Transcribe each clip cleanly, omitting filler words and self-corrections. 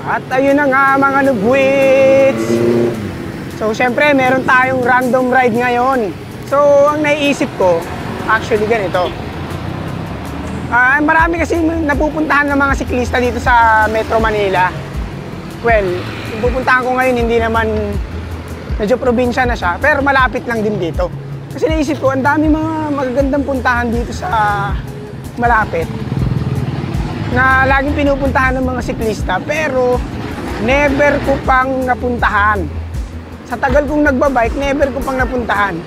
At ayun na nga mga nubwits. So syempre meron tayong random ride ngayon. So ang naiisip ko, actually ganito. Marami kasi napupuntahan ng mga siklista dito sa Metro Manila. Well, yung pupuntahan ko ngayon hindi naman medyo probinsya na siya, pero malapit lang din dito. Kasi naisip ko, ang dami mga magagandang puntahan dito sa malapit na laging pinupuntahan ng mga siklista, pero never ko pang napuntahan. Sa tagal kong nagbabike, never ko pang napuntahan.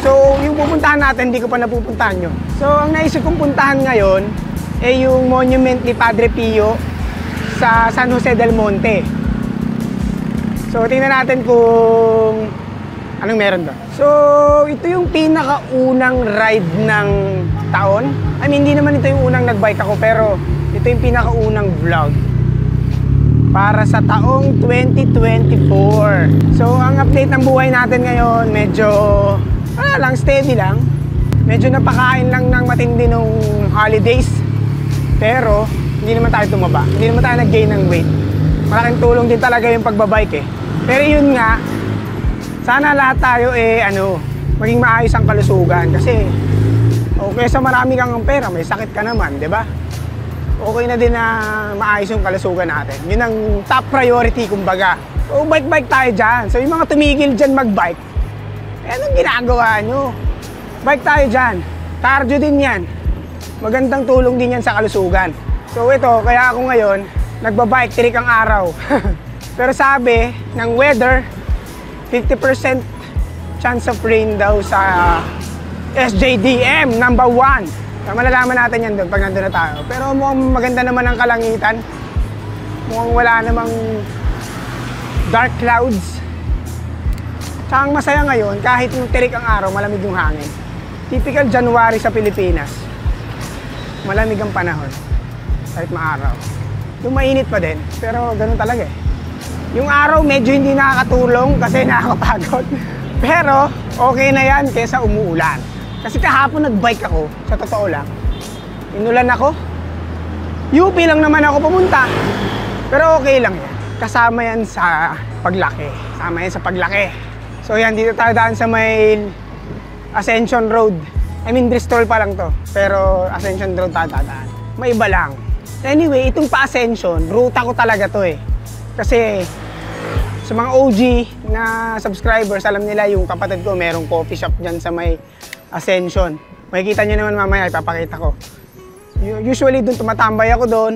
So, yung pupuntahan natin, hindi ko pa napupuntahan yun. So, ang naisip kong puntahan ngayon ay yung monument ni Padre Pio sa San Jose del Monte. So, tingnan natin kung anong meron doon. So, ito yung pinakaunang ride ng taon. I mean, hindi naman ito yung unang nagbike ako, pero ito yung pinakaunang vlog para sa taong 2024. So, ang update ng buhay natin ngayon, medyo lang, steady lang. Medyo napakain lang ng matindi nung holidays. Pero, hindi naman tayo tumaba. Hindi naman tayo nag-gain ng weight. Malaking tulong din talaga yung pagbabike eh. Pero yun nga, sana lahat tayo maging maayos ang kalusugan. Kasi, okay sa marami kang pera, may sakit ka naman, di ba? Okay na din na maayos yung kalusugan natin. Yun ang top priority, kumbaga. So, bike-bike tayo dyan. So, yung mga tumigil dyan mag-bike, anong ginagawa nyo? Bike tayo dyan. Cardio din yan. Magandang tulong din yan sa kalusugan. So ito, kaya ako ngayon, nagbabike, tirik ang araw. Pero sabi ng weather, 50% chance of rain daw sa SJDM, number 1. So, malalaman natin yan doon pag nandun na tayo. Pero mukhang maganda naman ang kalangitan. Mukhang wala namang dark clouds. Tsaka ang masaya ngayon, kahit yung tirik ang araw, malamig yung hangin. Typical January sa Pilipinas. Malamig ang panahon. Kahit maaraw. Yung mainit pa din, pero ganun talaga eh. Yung araw medyo hindi nakakatulong kasi nakakapagod. Pero okay na yan kaysa umuulan. Kasi kahapon nagbike ako, sa totoo lang. Inulan ako. UP lang naman ako pumunta. Pero okay lang yan. Kasama yan sa paglaki. Kasama yan sa paglaki. So yan, dito tayo daan sa may Ascension Road. I mean, Bristol pa lang to. Pero Ascension Road tayo dadaan. May iba lang. Anyway, itong pa-Ascension, ruta ko talaga to eh. Kasi sa mga OG na subscribers, alam nila yung kapatid ko, merong coffee shop dyan sa may Ascension. Makikita nyo naman mamaya, ipapakita ko. Usually doon tumatambay ako doon.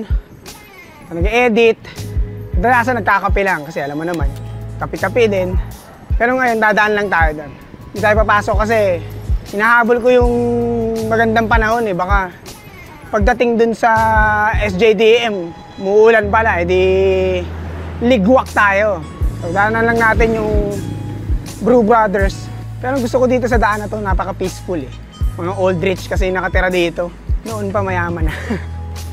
Nag-edit. Dalasan nagkakape lang kasi alam mo naman, kape-kape din. Pero ngayon, dadaan lang tayo doon. Hindi tayo papasok kasi hinahabol ko yung magandang panahon eh. Baka pagdating dun sa SJDM, muulan pala, edi ligwak tayo. So, daanan lang natin yung Brew Brothers. Pero gusto ko dito sa daan na to, napaka-peaceful eh. Mga old rich kasi nakatira dito. Noon pa mayaman na.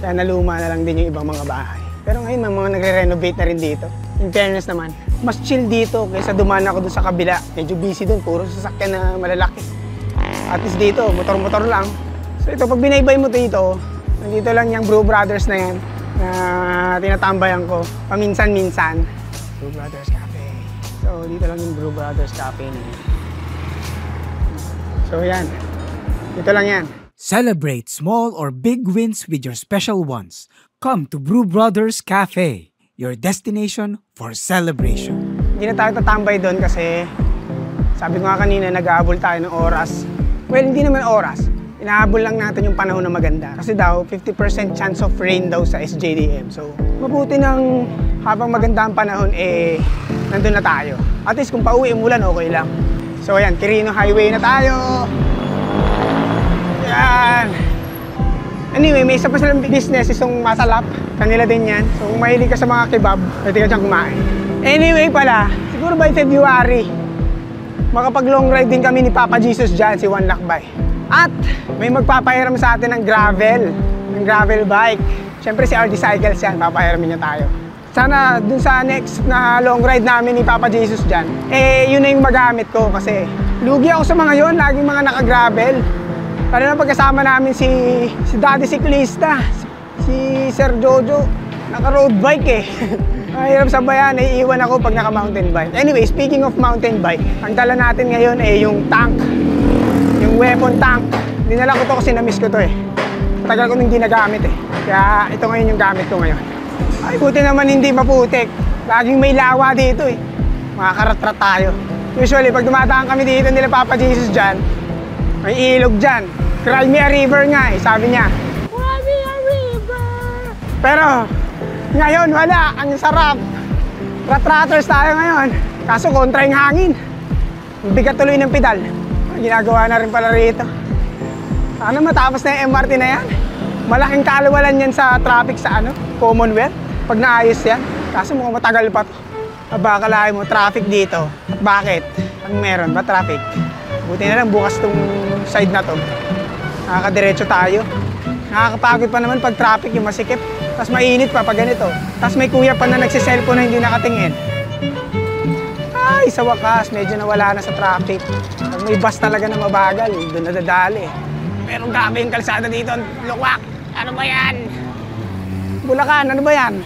Kaya naluma na lang din yung ibang mga bahay. Pero ngayon, may mga nagre-renovate na rin dito. In fairness naman, mas chill dito kaysa dumaan ako dun sa kabila. Medyo busy dun, puro sasakyan na malalaki. At least dito, motor-motor lang. So ito, pag binaybay mo dito, nandito lang yung Brew Brothers na yan na tinatambayan ko paminsan-minsan. Brew Brothers Cafe. So dito lang yung Brew Brothers Cafe na yan. So yan, dito lang yan. Celebrate small or big wins with your special ones. Come to Brew Brothers Cafe, your destination for celebration. Hindi na tayo tatambay doon kasi sabi ko nga kanina, nag-aabol tayo ng oras. Well, hindi naman oras. Inahabol lang natin yung panahon na maganda. Kasi daw, 50% chance of rain daw sa SJDM. So, mabuti nang habang maganda ang panahon, nandun na tayo. At least kung pauwi umulan, okay lang. So, ayan, Quirino Highway na tayo. Yan. Anyway, may isa pa silang business, isang Masalap. Kanila din yan. So, kung mahilig ka sa mga kebab, pwede ka dyan kumain. Anyway pala, siguro by February, makapag long ride din kami ni Papa Jesus dyan, si Juan Lakbay. At may magpapahiram sa atin ng gravel bike. Siyempre si RD Cycles yan, papahiramin niya tayo. Sana dun sa next na long ride namin ni Papa Jesus dyan, yun na yung magamit ko kasi lugi ako sa mga yon, laging mga naka-gravel. Para na pagkasama namin si Daddy Siklista, si Sir Jojo. Naka-road bike eh. Mahirap sabayan, naiiwan ako pag naka-mountain bike. Anyway, speaking of mountain bike, ang dala natin ngayon ay yung tank. Yung weapon tank. Dinala ko to kasi na-miss ko to eh. Matagal ko nang ginagamit eh. Kaya ito ngayon yung gamit ko ngayon. Ay, buti naman hindi maputik. Laging may lawa dito eh. Makakaratrat tayo. Usually, pag dumadaan kami dito nila Papa Jesus dyan, may ilog dyan. Cry me a river nga eh, sabi niya. Cry me a river. Pero, ngayon wala. Ang sarap. Rat-ratters tayo ngayon. Kaso kontra yung hangin. Bigat tuloy ng pedal. Ginagawa na rin pala rito. Sana matapos na yung MRT na yan. Malaking kaluwalan yan sa traffic sa Commonwealth. Pag naayos yan. Kaso mukhang matagal pa to. Baka kalahin mo, traffic dito. Bakit? Ang meron ba traffic? Buti na lang bukas tong side na to. Nakakadiretso tayo. Nakakapagod pa naman pag traffic yung masikip. Tapos mainit pa pag ganito. Tapos may kuya pa na nagsiselfone na hindi nakatingin. Ay, sa wakas, medyo nawala na sa traffic. Pag may bus talaga na mabagal, doon nadadali. Pero grabe yung kalsada dito, lukwak. Ano ba yan? Bulacan, ano ba yan?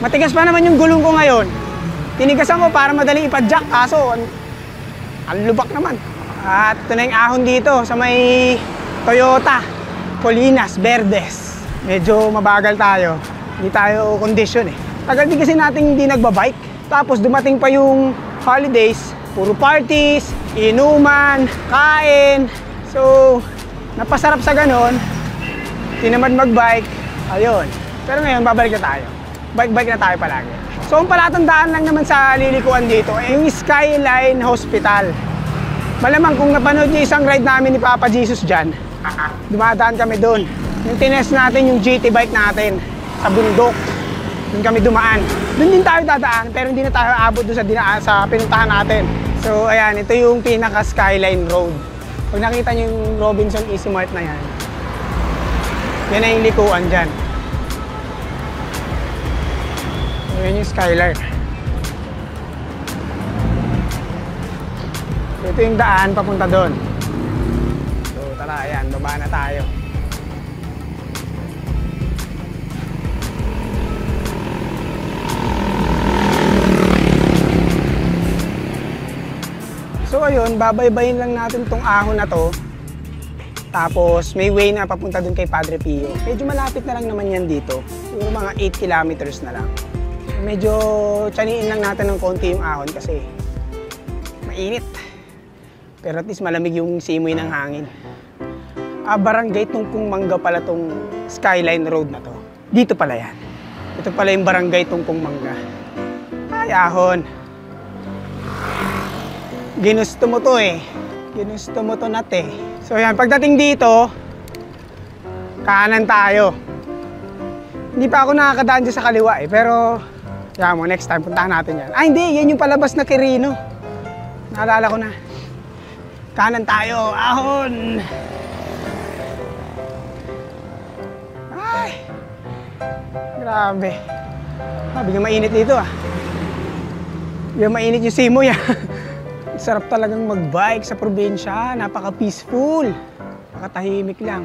Matigas pa naman yung gulong ko ngayon. Tinigasan ko para madali ipadjak, kaso ang lubak naman. At ito na yung ahon dito sa may Toyota Colinas Verdes. Medyo mabagal tayo. Hindi tayo condition eh. Tagal din kasi natin hindi nagbabike. Tapos dumating pa yung holidays. Puro parties, inuman, kain. So, napasarap sa ganon. Tinamad magbike. Ayun. Pero ngayon, babalik na tayo. Bike-bike na tayo palagi. So, ang palatandaan lang naman sa lilikuan dito ay yung Skyline Hospital. Malamang kung napanood niyo isang ride namin ni Papa Jesus dyan, dumadaan kami doon. Yung tinest natin yung GT bike natin sa bundok. Doon kami dumaan. Doon din tayo dadaan, pero hindi na tayo abot doon sa pinuntahan natin. So, ayan, ito yung pinaka-Skyline Road. Pag nakita niyo yung Robinson Easy Mart na yan, yan na yung likuan dyan. Yan yung Skyline. Ito yung daan papunta doon. So tara, ayan, baba na tayo. So ayun, babaybayin lang natin tong ahon na to. Tapos may way na papunta doon kay Padre Pio. Medyo malapit na lang naman yan dito. Siguro mga 8 kilometers na lang. Medyo tsaniin lang natin ng konti yung ahon kasi mainit. Pero at least malamig yung simoy ng hangin. Barangay Tungkong Mangga pala tong Skyline Road na to. Dito pala yan. Ito pala yung Barangay Tungkong Mangga. Ay, ahon. Ginusto mo to eh. Ginusto mo to nate. So yan, pagdating dito, kanan tayo. Hindi pa ako nakakadaan dyan sa kaliwa eh, pero yan mo, next time puntahan natin yan. Ay hindi, yan yung palabas na Quirino. Naalala ko na. Kanan tayo, ahon! Ay! Grabe. Biglang mainit dito ah. Biglang mainit yung simoy ah. Sarap talagang mag-bike sa probinsya. Napaka-peaceful. Nakatahimik lang.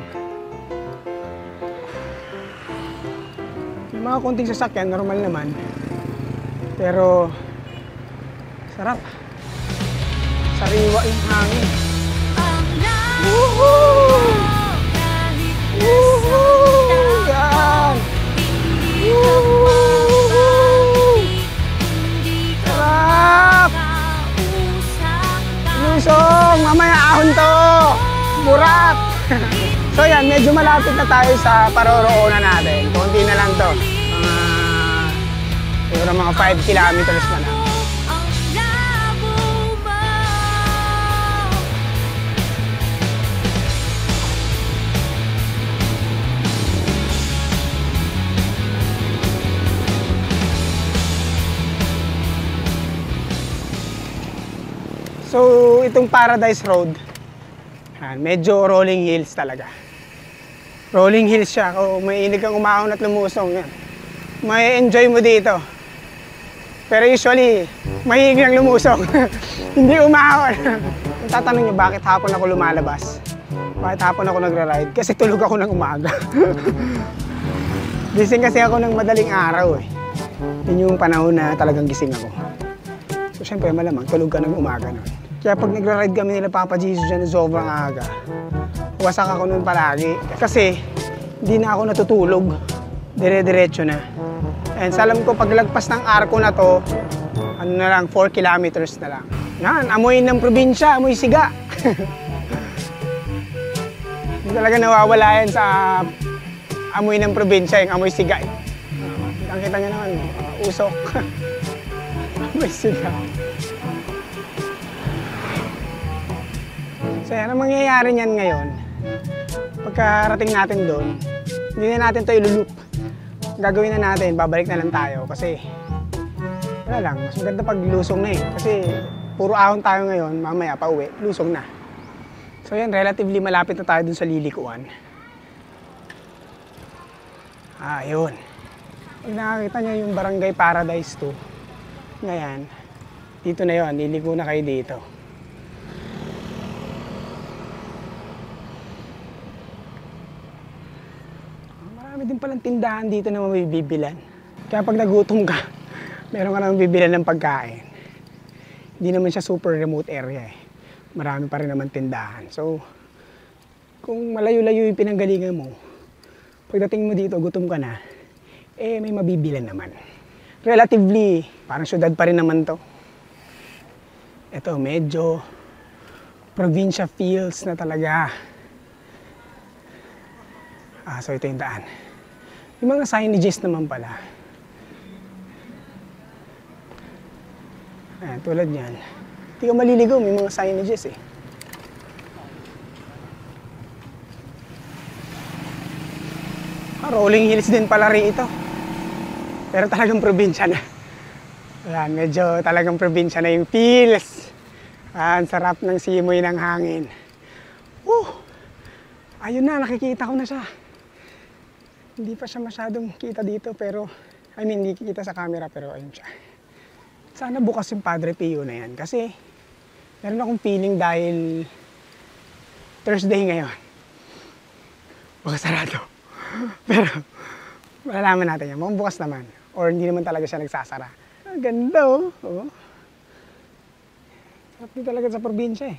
Yung mga konting sasakyan, normal naman. Pero, sarap. Sariwa yung hangin. Woohoo! Woohoo! Yan! Woohoo! Sarap! Lusong! Mamaya ahon to! Burak! So yan, medyo malapit na tayo sa paroroonan natin. Konti na lang to. Siguro mga 5 kilometers na lang. So, itong Paradise Road, medyo rolling hills talaga. Rolling hills siya. Kung mainig kang umahon at lumusong, yan. May enjoy mo dito. Pero usually, mahilig lang lumusong. Hindi umahon. Kung tatanong nyo, bakit hapon ako lumalabas? Bakit hapon ako nagra-ride? Kasi tulog ako ng umaga. Gising kasi ako ng madaling araw eh. Yun yung panahon na talagang gising ako. So syempre malamang tulog ka ng umaga nun. Kaya pag nagra-ride kami nila Papa Jesus dyan sobrang aga, wasak ako nun palagi. Kasi hindi na ako natutulog. Dire-diretso na. And sa alam ko paglagpas ng arko na to, ano na lang, 4 kilometers na lang. Yan, amoy ng probinsya, amoy siga. Hindi talaga nawawala yan sa amoy ng probinsya, yung amoy siga. Ang kita nyo naman, usok. Amoy siga. So yan, ang mangyayari niyan ngayon, pagkarating natin doon, hindi na natin ito ilulup. Gagawin na natin, babalik na lang tayo kasi wala lang, mas maganda pag lusong na eh. Kasi puro ahon tayo ngayon, mamaya pa uwi, lusong na. So yan, relatively malapit na tayo dun sa lilikuan. Yun. Pag nakakita nyo yung Barangay Paradise 2, ngayon, dito na yun, liliko na kayo dito. Marami din palang tindahan dito na mabibilan. Kaya pag nagutom ka, meron ka nang bibilan ng pagkain. Hindi naman siya super remote area eh. Marami pa rin naman tindahan. So, kung malayo-layo yung pinanggalingan mo, pagdating mo dito, gutom ka na, eh may mabibilan naman. Relatively, parang syudad pa rin naman to. Ito, medyo probinsya feels na talaga. So ito yung daan. Yung mga signages naman pala. Ayan, tulad niyan. Hindi ka maliligaw, may mga signages eh. Rolling hills din pala rin ito. Pero talagang probinsya na. Ayan, medyo talagang probinsya na yung feels. Ang sarap ng simoy ng hangin. Ayun na, nakikita ko na siya. Hindi pa siya masyadong kita dito pero, hindi kita sa camera pero ayun siya. Sana bukas yung Padre Pio na yan kasi meron akong feeling dahil Thursday ngayon. Baka sarado. Pero malalaman natin yan. Mukhang bukas naman. Or hindi naman talaga siya nagsasara. Ang ganda oh. Sarap din talaga sa probinsya eh.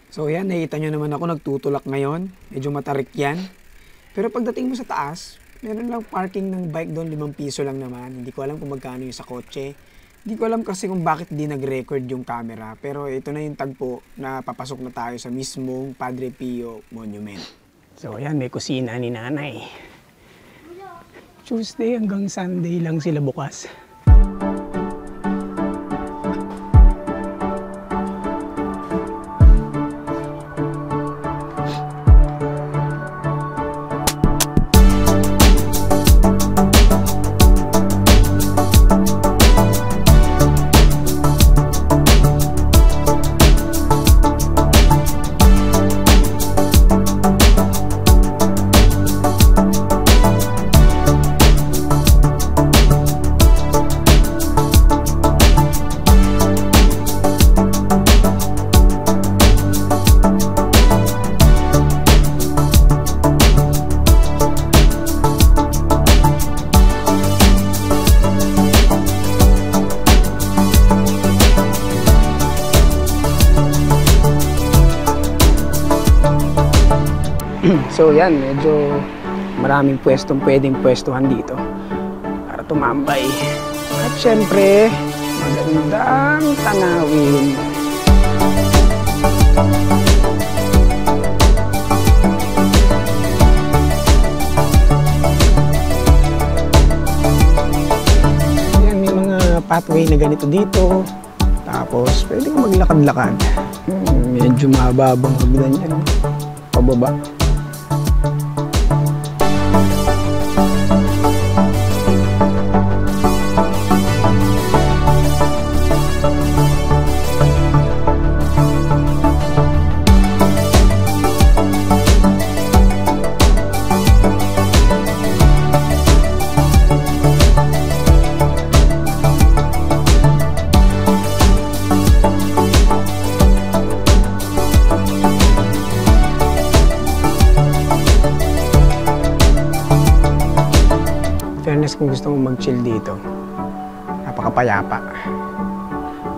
So yan, nakita nyo naman ako nagtutulak ngayon. Medyo matarik yan. Pero pagdating mo sa taas, meron lang parking ng bike doon, 5 piso lang naman. Hindi ko alam kung magkano yung sa kotse. Hindi ko alam kasi kung bakit di nag-record yung camera. Pero ito na yung tagpo na papasok na tayo sa mismong Padre Pio Monument. So yan, may kusina ni nanay. Tuesday hanggang Sunday lang sila bukas. So yan, medyo maraming pwestong pwedeng pwestuhan dito para tumambay. At syempre, magandang tanawin. Yan, may mga pathway na ganito dito. Tapos, pwede kang maglakad-lakad. Medyo mahababang hagdan yan. Pababa. kung gusto mong mag-chill dito, napakapayapa.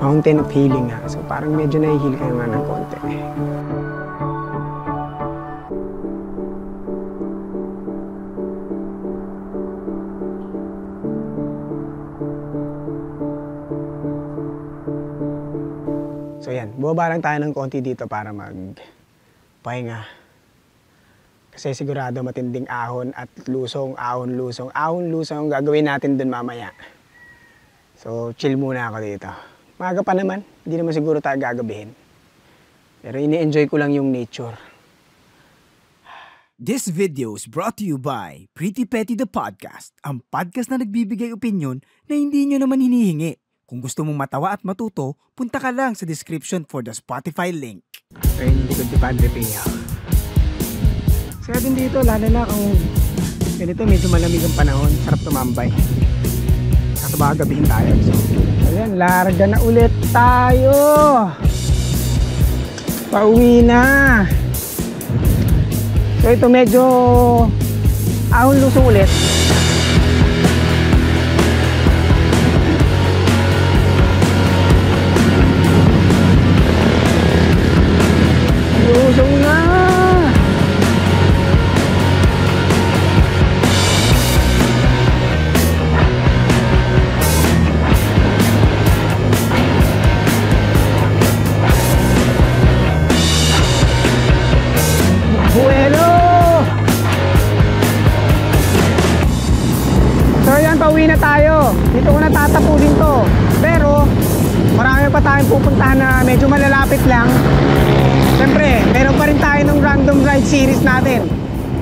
Mountain of healing nga. So parang medyo nahihil kayo nga ng konti. So yan, bumaba lang tayo ng konti dito para magpahinga. Kasi sigurado matinding ahon at lusong, ahon, lusong ang gagawin natin dun mamaya. So chill muna ako dito. Maaga pa naman, hindi naman siguro tayo gagabihin. Pero ini-enjoy ko lang yung nature. This video is brought to you by Pretty Petty the Podcast, ang podcast na nagbibigay opinyon na hindi nyo naman hinihingi. Kung gusto mong matawa at matuto, punta ka lang sa description for the Spotify link. So yun, hindi ko di Padre Pia. Kaya din dito, lalo na kung ganito medyo malamig ang panahon, sarap tumambay. Kaso baka gabihin tayo. So, ayan, larga na ulit tayo. Pauwi na. So ito medyo ahon-lusong ulit. Lusong na. Buelo! So yan, pauwi na tayo. Dito ko na tatapusin to. Pero marami pa tayong pupuntahan na medyo malalapit lang. Siyempre, meron pa rin tayo ng random ride series natin.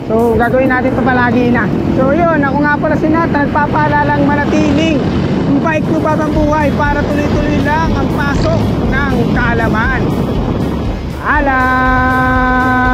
So gagawin natin ito palagi na. So yun, ako nga pala si Nat, nagpapaalalang manatiling ang bike no babang buhay para tuloy-tuloy lang ang pasok ng kaalaman. Alam!